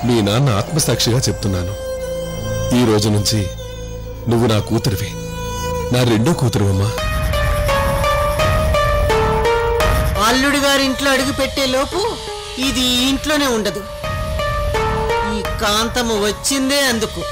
మీ నాన్న ఆత్మసాక్షిగా చెప్తున్నాను, ఈ రోజు నుంచి నువ్వు నా కూతురివి, నా రెండో కూతురువమ్మా. అల్లుడు గారి ఇంట్లో అడుగు పెట్టే లోపు ఇది ఇంట్లోనే ఉండదు. ఈ కాంతము వచ్చిందే అందుకు.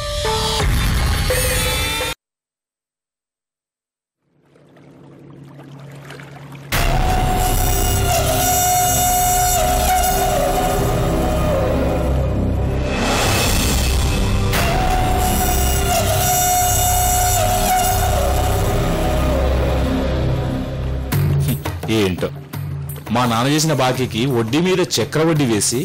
ఏంటో మా నాన్న చేసిన బాకీకి వడ్డీ మీద చక్రవడ్డీ వేసి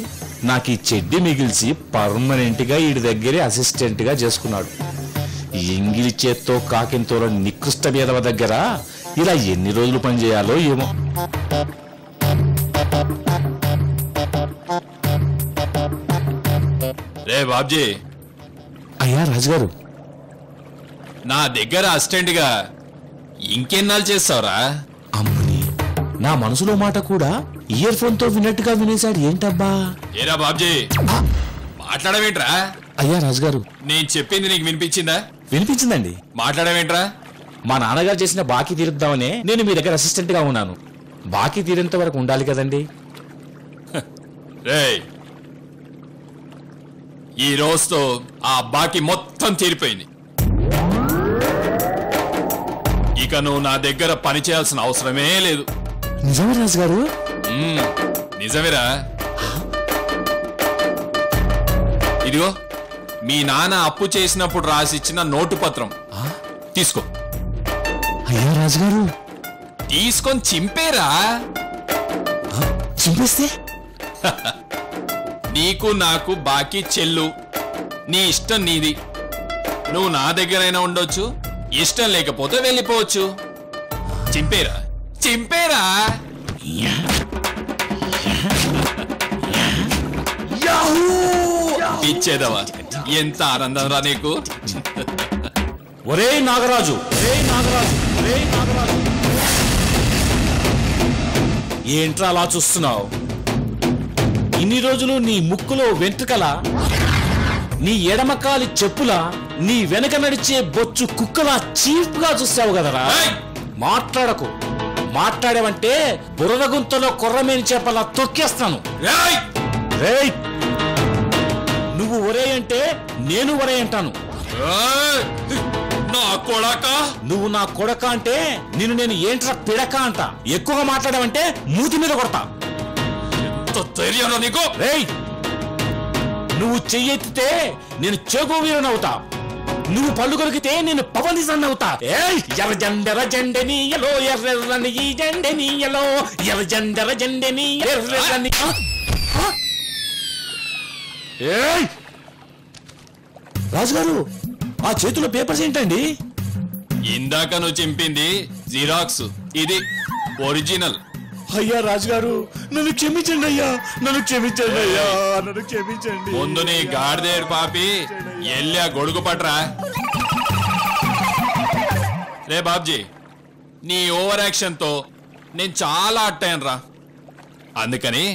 నాకు ఈ చెడ్డి మిగిల్చి పర్మనెంట్ గా వీడి దగ్గరే అసిస్టెంట్ గా చేసుకున్నాడు. ఎంగిలి చేత్తో కాకింతో నికృష్ట బీదవ దగ్గర ఇలా ఎన్ని రోజులు పనిచేయాలో ఏమో. రే బాబ్జీ. అయ్యా రాజుగారు, నా దగ్గర అసిస్టెంట్ గా ఇంకెన్నాళ్ళు చేస్తావురా? అమ్మని నా మనసులో మాట కూడా ఇయర్ ఫోన్ తో విన్నట్టుగా వినేశాడు. ఏంటబ్బా? ఏరా బాబ్జీ, మాట్లాడవేంట్రా? అయ్యా రాజుగారు, నేను చెప్పింది నీకు వినిపించిందా? వినిపించిందండి. మాట్లాడవేంట్రా? మా నాన్నగారు చేసిన బాకీ తీరుద్దామనే నేను మీ దగ్గర అసిస్టెంట్ గా ఉన్నాను. బాకీ తీరేంత వరకు ఉండాలి కదండి. రేయ్, ఈ రోజుతో ఆ బాకీ మొత్తం తీరిపోయింది. ఇక నువ్వు నా దగ్గర పని చేయాల్సిన అవసరమే లేదు. నిజమే రాజుగారు? నిజమేరా. ఇదిగో మీ నాన్న అప్పు చేసినప్పుడు రాసిచ్చిన నోటు పత్రం తీసుకో. అయ్యా రాజుగారు, తీసుకొని చింపేరా. చింపేస్తే నీకు నాకు బాకీ చెల్లు. నీ ఇష్టం నీది. నువ్వు నా దగ్గరైనా ఉండొచ్చు, ఇష్టం లేకపోతే వెళ్ళిపోవచ్చు. చింపేరా, చింపేరా. ఇచ్చేదవా? ఎంత ఆనందం రా నీకు. ఒరే నాగరాజు, ఏంట్రా అలా చూస్తున్నావు? ఇన్ని రోజులు నీ ముక్కులో వెంట్రుకల, నీ ఎడమకాలి చెప్పులా, నీ వెనక నడిచే బొచ్చు కుక్కలా చీప్ గా చూసావు కదరా. మాట్లాడకు. మాట్లాడేవంటే బురద గుంతలో కొర్రమేని చేపలా తొక్కేస్తాను. నువ్వు ఒరే అంటే నేను ఒరే అంటాను. నా కొడక. నువ్వు నా కొడక అంటే నిన్ను నేను ఏంట్రా పిడక అంట. ఎక్కువగా మాట్లాడావంటే మూతి మీద కొడతా. నీకు నువ్వు చెయ్యెత్తితే నేను చెగు వీరనవుతా. నువ్వు పళ్ళు కొరికితే నేను పవనిసన్ అవుతా. ఎర్ర జెండెర జెండెనీయలో ఎర్రెర్రని ఈ జెండెనీయలో ఎర్ర జెండెర జెండెనీ ఎర్రెర్రని. రాజుగారు, ఆ చేతిలో పేపర్స్ ఏంటండి? ఇందాక నువ్వు చింపింది జిరాక్స్, ఇది ఒరిజినల్. అయ్యా రాజుగారు, నన్ను క్షమించండి అయ్యా, నన్ను క్షమించండి అయ్యా, నన్ను క్షమించండి. ముందు నీ గాడిదేరు పాపి ఎల్లా గొడుగు పట్రా. రే బాబ్జీ, నీ ఓవర్ యాక్షన్ తో నేను చాలా అట్టాను రా. అందుకని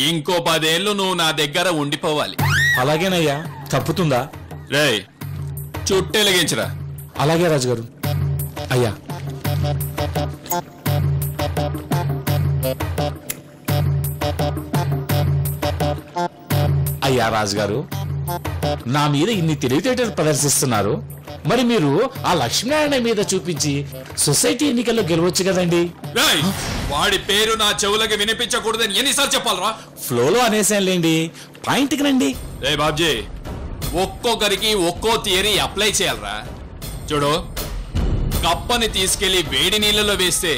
ఇంకో 10 ఏళ్ళు నువ్వు నా దగ్గర ఉండిపోవాలి. అలాగేనయ్యా. తప్పుతుందా? రే చుట్టెలిగించరా. అలాగే రాజుగారు. అయ్యా అయ్యా రాజుగారు, నా మీద ఇన్ని తెలివితేటలు ప్రదర్శిస్తున్నారు. మరి మీరు ఆ లక్ష్మీనారాయణ మీద చూపించి సొసైటీ ఎన్నికల్లో గెలవచ్చు కదండి. వాడి పేరు నా చెవులకి వినిపించకూడదని ఎన్నిసార్లు చెప్పాలరా? ఫ్లోలో అనేసానులేండి, పాయింట్కి రండి. రే బాబ్జీ, ఒక్కొక్కరికి ఒక్కో థియరీ అప్లై చేయాలరా. చూడు, కప్పని తీసుకెళ్లి వేడి నీళ్ళలో వేస్తే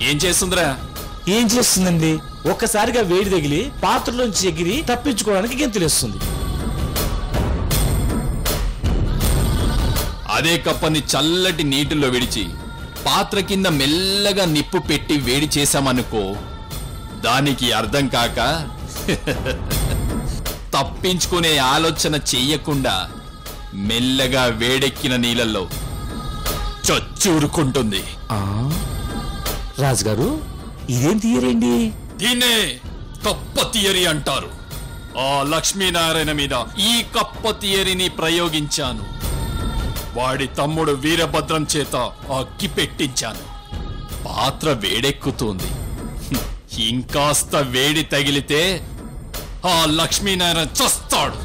ఏం చేస్తుందిరా? ఏం చేస్తుందండి? ఒక్కసారిగా వేడి తగిలి పాత్రలోంచి ఎగిరి తప్పించుకోవడానికి గెంతులేస్తుంది. అదే కప్పని చల్లటి నీటిలో విడిచి పాత్ర కింద మెల్లగా నిప్పు పెట్టి వేడి చేశామనుకో, దానికి అర్థం కాక తప్పించుకునే ఆలోచన చెయ్యకుండా మెల్లగా వేడెక్కిన నీళ్ళల్లో చచ్చూరుకుంటుంది. రాజుగారు, ఇదేం థియరీ అండి? దీన్నే కప్ప థియరీ అంటారు. ఆ లక్ష్మీనారాయణ మీద ఈ కప్ప థియరీని ప్రయోగించాను. వాడి తమ్ముడు వీరభద్రం చేత అగ్గి పెట్టించాను. పాత్ర వేడెక్కుతుంది. ఇంకాస్త వేడి తగిలితే ఆ లక్ష్మీనారాయణ చస్తాడు.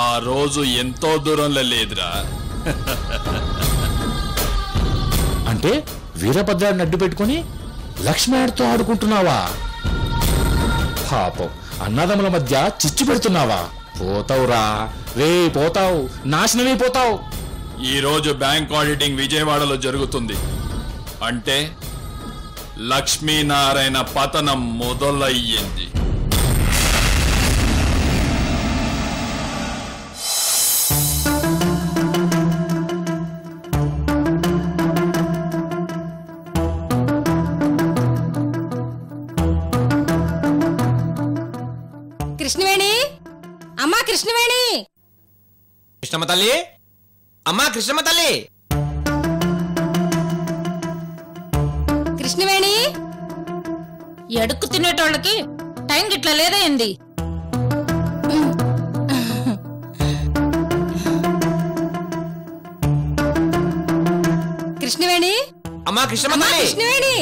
ఆ రోజు ఎంతో దూరంలో లేదురా. అంటే వీరభద్రాన్ని అడ్డు పెట్టుకుని లక్ష్మణుడితో ఆడుకుంటున్నావా? పాపం అన్నదమ్ముల మధ్య చిచ్చు పెడుతున్నావా? పోతావురా రే, పోతావు, నాశనమైపోతావు. ఈ రోజు బ్యాంక్ ఆడిటింగ్ విజయవాడలో జరుగుతుంది. అంటే లక్ష్మీనారాయణ పతనం మొదలయ్యింది. కృష్ణవేణి, అమ్మా కృష్ణవేణి. కృష్ణమ్మ తల్లి, అమ్మా కృష్ణమ్మ తల్లి. కృష్ణవేణి, ఎడుక్కు తినేటోళ్ళకి టైం గిట్లా లేదైంది. కృష్ణవేణి, అమ్మా కృష్ణమ్మ అమ్మా తల్లి. కృష్ణవేణి.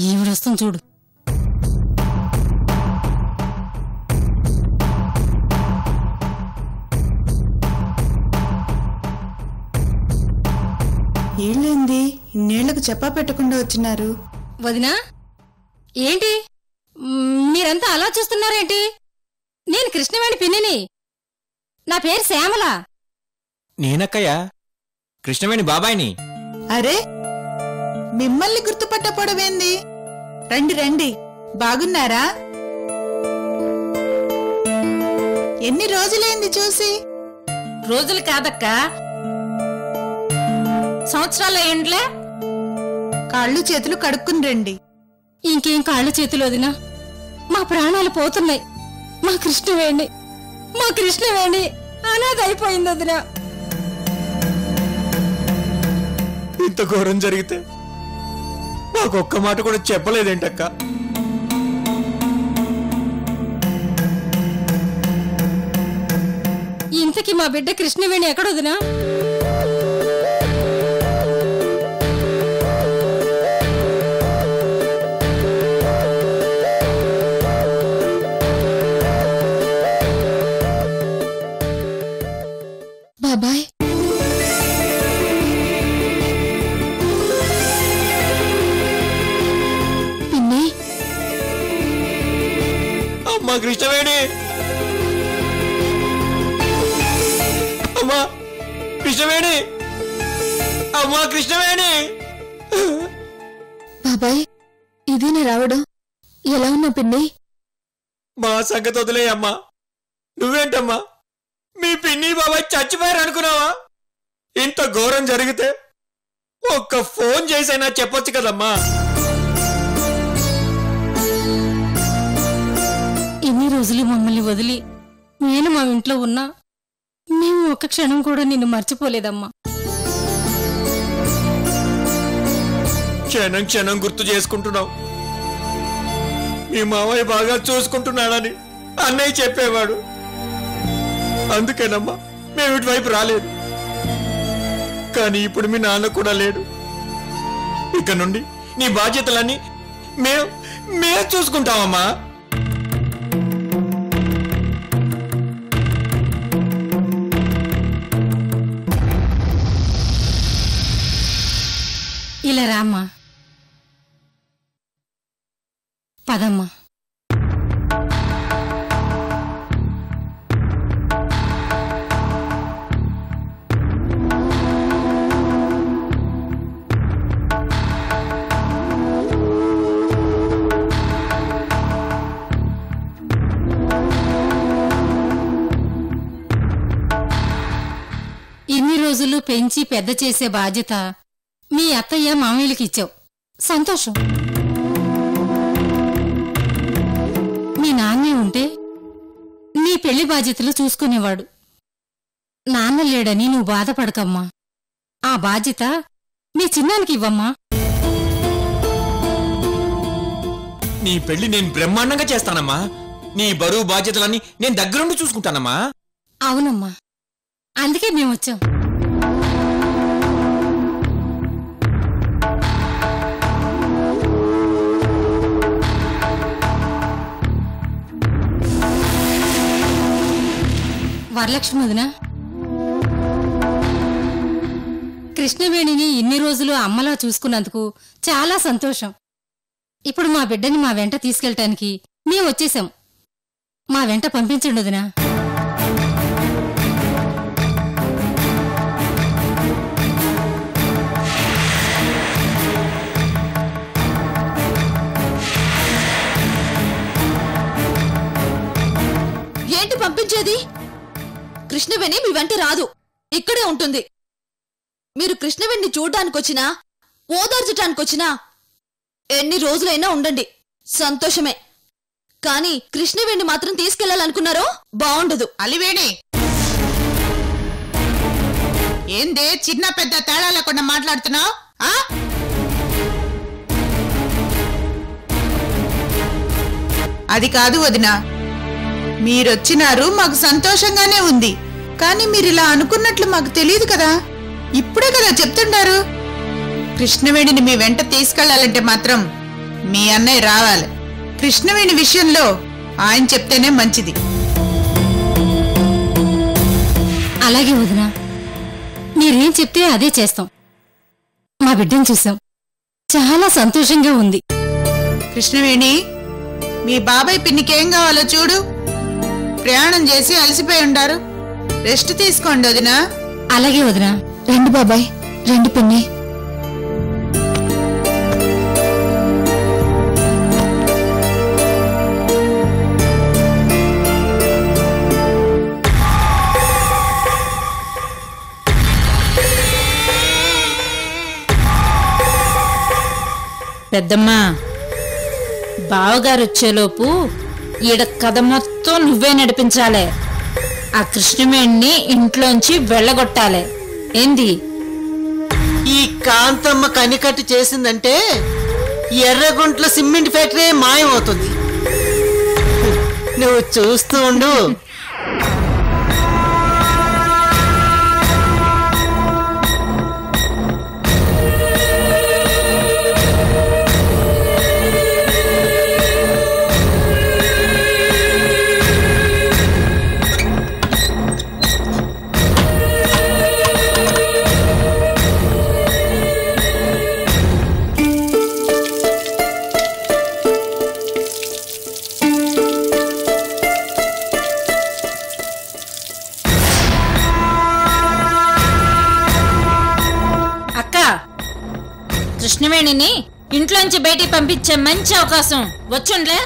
ఈవిడొస్తుంది చూడు. ఏళ్ళేంది ఇన్నేళ్లకు చెప్పా పెట్టకుండా వచ్చినారు? వదినా, ఏంటి మీరంతా అలా చూస్తున్నారేంటి? నేను కృష్ణవేణి పిన్నిని. నా పేరు శ్యామల. నేనక్కయ్యా, కృష్ణవేణి బాబాయిని. అరే, మిమ్మల్ని గుర్తుపట్టపోవడమేంది? రండి రండి, బాగున్నారా? ఎన్ని రోజులైంది చూసి? రోజులు కాదక్క, సంవత్సరాల ఏండ్లే. కాళ్ళు చేతులు కడుక్కుని రండి. ఇంకేం కాళ్ళ చేతులు వదినా, మా ప్రాణాలు పోతున్నాయి. మా కృష్ణవేణి అనాథ అయిపోయింది వదినా. ఇంత ఘోరం జరిగితే నాకొక్క మాట కూడా చెప్పలేదేంటక్క? ఇంతకీ మా బిడ్డ కృష్ణవేణి ఎక్కడొదినా? బాబాయ్, పిన్ని. అమ్మా కృష్ణవేణి, అమ్మా కృష్ణవేణి, అమ్మా కృష్ణవేణి. బాబాయ్, ఇదేనా రావడం? ఎలా ఉన్నా పిన్ని? మా సంగతి వదిలేయమ్మా. నువ్వేంటమ్మా, మీ పిన్ని బాబాయ్ చచ్చిపోయారు అనుకున్నావా? ఇంత ఘోరం జరిగితే ఒక్క ఫోన్ చేసైనా చెప్పొచ్చు కదమ్మా. ఎన్ని రోజులు మమ్మల్ని వదిలి నేను మా ఇంట్లో ఉన్నా మేము ఒక్క క్షణం కూడా నిన్ను మర్చిపోలేదమ్మా. క్షణం క్షణం గుర్తు చేసుకుంటున్నావు. మీ మావయ్య బాగా చూసుకుంటున్నాడని అన్నయ్య చెప్పేవాడు. అందుకేనమ్మా మేము ఇటువైపు రాలేదు. కానీ ఇప్పుడు మీ నాన్న కూడా లేడు. ఇక నుండి నీ బాధ్యతలన్నీ మేము చూసుకుంటామమ్మా. ఇలా రామ్మా, పదమ్మా. ఇన్ని రోజులు పెంచి పెద్ద చేసే బాధ్యత మీ అత్తయ్య మామయ్యలకి ఇచ్చావు. సంతోషం. మీ నాన్నే ఉంటే నీ పెళ్లి బాధ్యతలు చూసుకునేవాడు. నాన్న లేడని నువ్వు బాధపడకమ్మా. ఆ బాధ్యత మీ చిన్నానికి ఇవ్వమ్మా. నీ పెళ్లి నేను బ్రహ్మాండంగా చేస్తానమ్మా. నీ బరువు బాధ్యతలన్నీ నేను దగ్గరుండి చూసుకుంటానమ్మా. అవునమ్మా, అందుకే మేము వచ్చాం. వరలక్ష్మి వదిన, కృష్ణవేణిని ఇన్ని రోజులు అమ్మలా చూసుకున్నందుకు చాలా సంతోషం. ఇప్పుడు మా బిడ్డని మా వెంట తీసుకెళ్ళటానికి మేము వచ్చేసాం. మా వెంట పంపించండి వదినా. ఏంటి పంపించేది? కృష్ణవేణి మీ వెంట రాదు, ఇక్కడే ఉంటుంది. మీరు కృష్ణవేణిని చూడ్డానికొచ్చినా ఓదార్చటానికొచ్చినా ఎన్ని రోజులైనా ఉండండి, సంతోషమే. కానీ కృష్ణవేణి మాత్రం తీసుకెళ్లాలనుకున్నారో బాగుండదు. అలివేణి, ఏందే చిన్న పెద్ద తేడా లేకుండా మాట్లాడుతున్నావు? అది కాదు వదినా, మీరొచ్చినారు, మాకు సంతోషంగానే ఉంది. కానీ మీరిలా అనుకున్నట్లు మాకు తెలియదు కదా, ఇప్పుడే కదా చెప్తుండారు. కృష్ణవేణిని మీ వెంట తీసుకెళ్లాలంటే మాత్రం మీ అన్నయ్య రావాలి. కృష్ణవేణి విషయంలో ఆయన చెప్తేనే మంచిది. అలాగే వదినా, మీరేం చెప్తే అదే చేస్తాం. మా బిడ్డను చూసాం, చాలా సంతోషంగా ఉంది. కృష్ణవేణి, మీ బాబాయ్ పిన్నికేం కావాలో చూడు. ప్రయాణం చేసి అలసిపోయి ఉండారు, రెస్ట్ తీసుకోండి వదినా. అలాగే వదినా. రండి బాబాయ్, రండి పిన్ని. పెద్దమ్మా, బావగారు వచ్చేలోపు ఈడ కథ మొత్తం నువ్వే నడిపించాలే. ఆ కృష్ణవేణిని ఇంట్లోంచి వెళ్ళగొట్టాలే. ఏంది? ఈ కాంతమ్మ కనికట్టు చేసిందంటే ఎర్రగుంట్ల సిమెంట్ ఫ్యాక్టరీ మాయమవుతుంది. నువ్వు చూస్తూ ఉండు. కృష్ణవేణిని ఇంట్లోంచి బయటికి పంపించే మంచి అవకాశం వచ్చుండ్లే.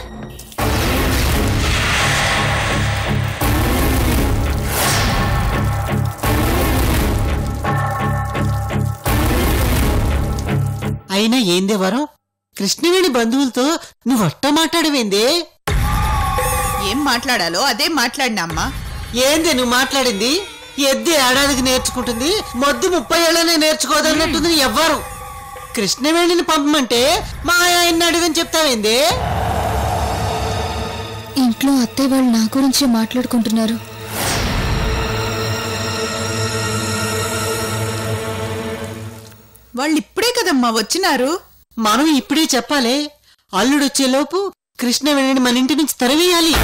అయినా ఏందే వరం, కృష్ణవేణి బంధువులతో నువ్వు అట్ట మాట్లాడవేందే? ఏం మాట్లాడాలో అదే మాట్లాడినా అమ్మా. ఏందే నువ్వు మాట్లాడింది? ఎద్దు ఏడాదికి నేర్చుకుంటుంది, మొద్దు 30 ఏళ్ళనే నేర్చుకోదన్నట్టుంది ఎవ్వరు. కృష్ణవేణిని పంపమంటే మా ఆయన్ని అడుగని చెప్తావేందే? ఇంట్లో అత్తయ్య వాళ్ళు నా గురించి మాట్లాడుకుంటున్నారు. వాళ్ళు ఇప్పుడే కదమ్మా వచ్చినారు. మనం ఇప్పుడే చెప్పాలి. అల్లుడొచ్చేలోపు కృష్ణవేణిని మన ఇంటి నుంచి తరివేయాలి.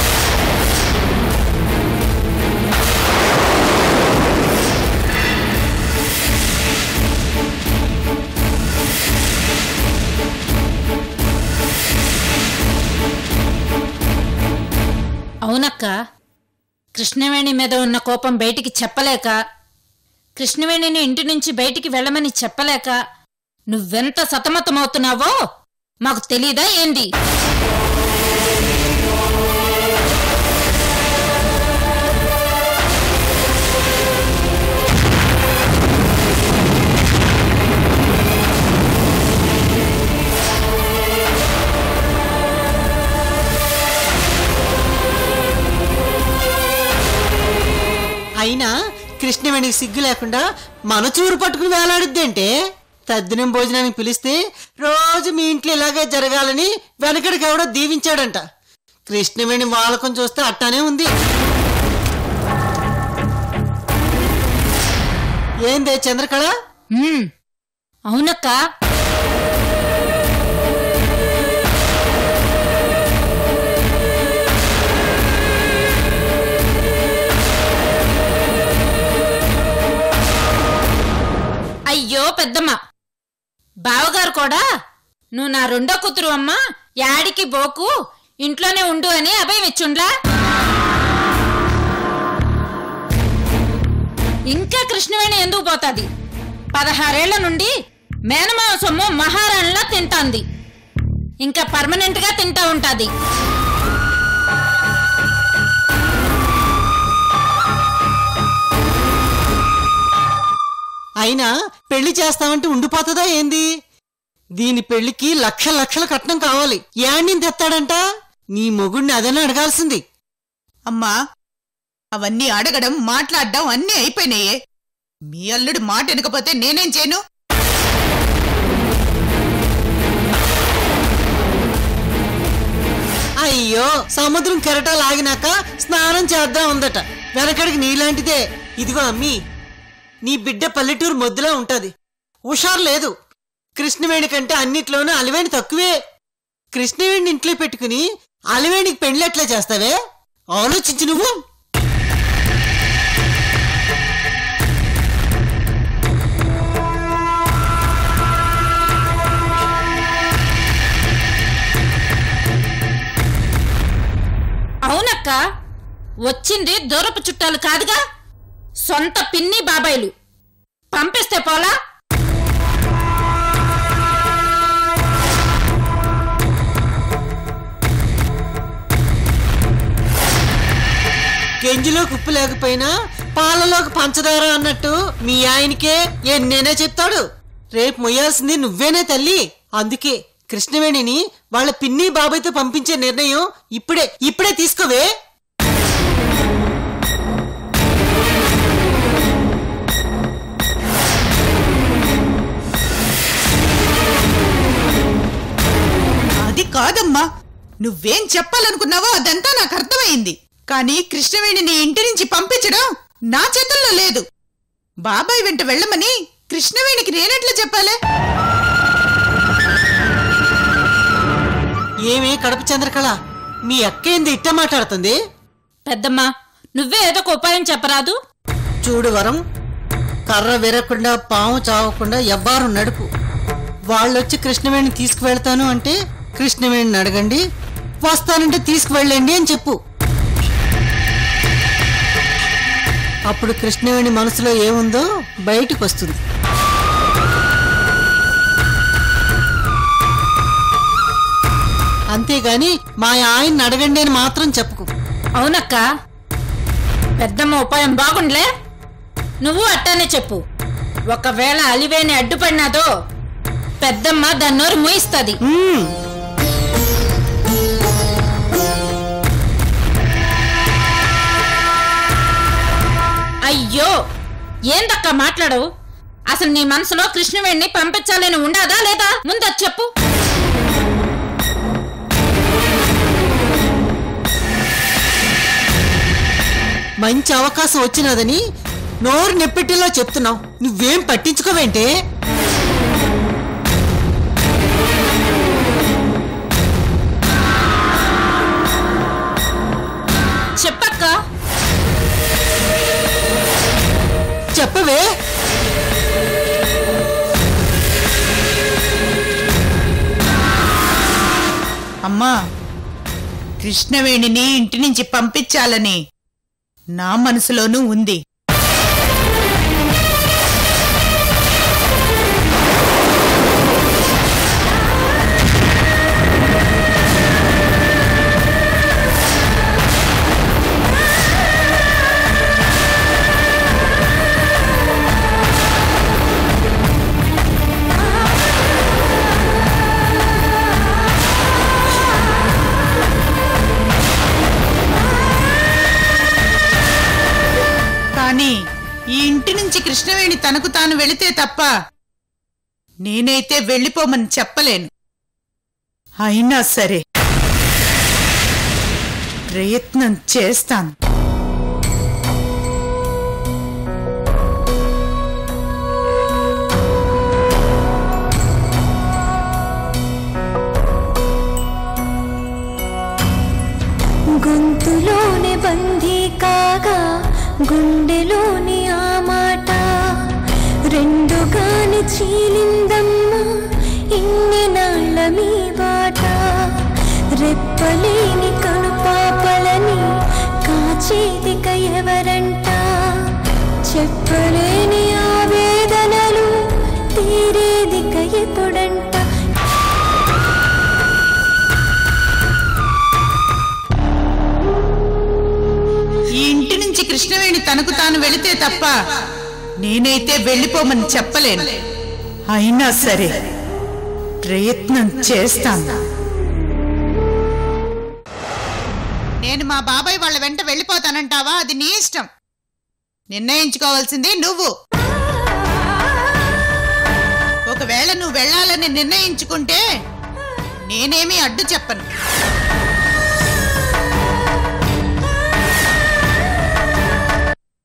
అవునక్క, కృష్ణవేణి మీద ఉన్న కోపం బయటికి చెప్పలేక, కృష్ణవేణిని ఇంటి నుంచి బయటికి వెళ్ళమని చెప్పలేక నువ్వెంత సతమతమవుతున్నావో మాకు తెలీదా ఏంది? అయినా కృష్ణవేణికి సిగ్గు లేకుండా మన చూరు పట్టుకుని వేలాడుద్దేంటే? తద్దినం భోజనానికి పిలిస్తే రోజు మీ ఇంట్లో ఇలాగే జరగాలని వెనకడికి ఎవడో దీవించాడంట. కృష్ణవేణి వాళ్ళకం చూస్తే అట్టానే ఉంది. ఏందే చంద్రకళ? అవునక్క. అయ్యో పెద్దమ్మ, బావగారు కూడా నువ్వు నా రెండో కూతురు అమ్మ, యాడికి బోకు, ఇంట్లోనే ఉండు అని అభయం ఇచ్చుండ్లా. ఇంకా కృష్ణవేణి ఎందుకు పోతాది? 16 ఏళ్ల నుండి మేనమావ సొమ్ము మహారాణిలా తింటాంది. ఇంకా పర్మనెంట్ గా తింటా ఉంటాది. అయినా పెళ్లి చేస్తామంటే ఉండిపోతుందా ఏంది? దీని పెళ్లికి లక్షల కట్నం కావాలి. యాడ్ని తెస్తాడంట? నీ మొగుడిని అదనే అడగాల్సింది. అమ్మా, అవన్నీ అడగడం మాట్లాడడం అన్నీ అయిపోయినాయే. మీ అల్లుడు మాట వెనకపోతే నేనేం చేయను? అయ్యో, సముద్రం కెరటాలు ఆగినాక స్నానం చేద్దాం ఉందట. వెనకడికి నీలాంటిదే. ఇదిగో అమ్మి, నీ బిడ్డ పల్లెటూరు మొద్దులా ఉంటది. హుషారు లేదు. కృష్ణవేణి కంటే అన్నిట్లోనూ అలివేణి తక్కువే. కృష్ణవేణిని ఇంట్లో పెట్టుకుని అలివేణికి పెండ్లి ఎట్లా చేస్తావే? ఆలోచించు నువ్వు. అవునక్క, వచ్చింది దూరపు చుట్టాలు కాదుగా, సొంత పిన్ని బాబాయిలు. పంపిస్తే పోలా? గెంజిలోకి ఉప్పు లేకపోయినా పాలలోకి పంచదార అన్నట్టు మీ ఆయనకే ఎన్నేనే చెప్తాడు. రేపు మొయ్యాల్సింది నువ్వేనే తల్లి. అందుకే కృష్ణవేణిని వాళ్ళ పిన్ని బాబాయ్తో పంపించే నిర్ణయం ఇప్పుడే తీసుకోవే. అది కాదమ్మా, నువ్వేం చెప్పాలనుకున్నావో అదంతా నాకు అర్థమైంది. కానీ కృష్ణవేణిని ఇంటి నుంచి పంపించడం నా చేతుల్లో లేదు. బాబాయ్ వెంట వెళ్ళమని కృష్ణవేణికి నేనెట్లా చెప్పాలే? ఏమే కడప చంద్రకళ, మీ అక్క ఏంది ఇట్ట మాట్లాడుతుంది? పెద్దమ్మా, నువ్వే ఏదో ఒక ఉపాయం చెప్పరాదు? చూడు వరం, కర్ర విరకుండా పాము చావకుండా ఎవ్వారు నడుపు. వాళ్ళొచ్చి కృష్ణవేణిని తీసుకువెళ్తాను అంటే కృష్ణవేణిని అడగండి, వస్తానంటే తీసుకువెళ్ళండి అని చెప్పు. అప్పుడు కృష్ణవేణి మనసులో ఏముందో బయటకు వస్తుంది. అంతేగాని మా ఆయన్ని అడగండి అని మాత్రం చెప్పుకో. అవునక్క, పెద్దమ్మ ఉపాయం బాగుండలే. నువ్వు అట్టానే చెప్పు. ఒకవేళ అలివేణి అడ్డుపడినాదో పెద్దమ్మ దాని నోరు మూయిస్తుంది. అయ్యో, ఏందక్క మాట్లాడవు? అసలు నీ మనసులో కృష్ణవేణిని పంపించాలని ఉండాదా లేదా? ముందు చెప్పు. మంచి అవకాశం వచ్చినదని నోరు నెప్పెట్టేలా చెప్తున్నావు. నువ్వేం పట్టించుకోవేంటే? చెప్పక్క. చెప్పవే. అమ్మా, కృష్ణవేణిని ఇంటి నుంచి పంపించాలని నా మనసులోనూ ఉంది. కానీ ఈ ఇంటి నుంచి కృష్ణవేణి తనకు తాను వెళితే తప్ప నేనైతే వెళ్ళిపోమని చెప్పలేను. అయినా సరే ప్రయత్నం చేస్తాను. గొంతులోనే బందీ కాగా గుండెలోని ఆ మాట రెండుగాని చీలిందమ్మా ఇన్ని నాళ్ళ మీ బాట. రెప్పలేని కనుపాపలని కాచేదిక ఎవరంట, చెప్పలేని ఆవేదనలు తీరేదిక ఎప్పుడంట. ఈ ఇంటి నుంచి కృష్ణవేణి తనకు తాను వెళితే తప్ప నేనైతే వెళ్ళిపోమని చెప్పలేను. అయినా సరే ప్రయత్నం చేస్తాను. నేను మా బాబాయ్ వాళ్ళ వెంట వెళ్ళిపోతానంటావా? అది నీ ఇష్టం. నిర్ణయించుకోవాల్సింది నువ్వు. ఒకవేళ నువ్వు వెళ్ళాలని నిర్ణయించుకుంటే నేనేమీ అడ్డు చెప్పను.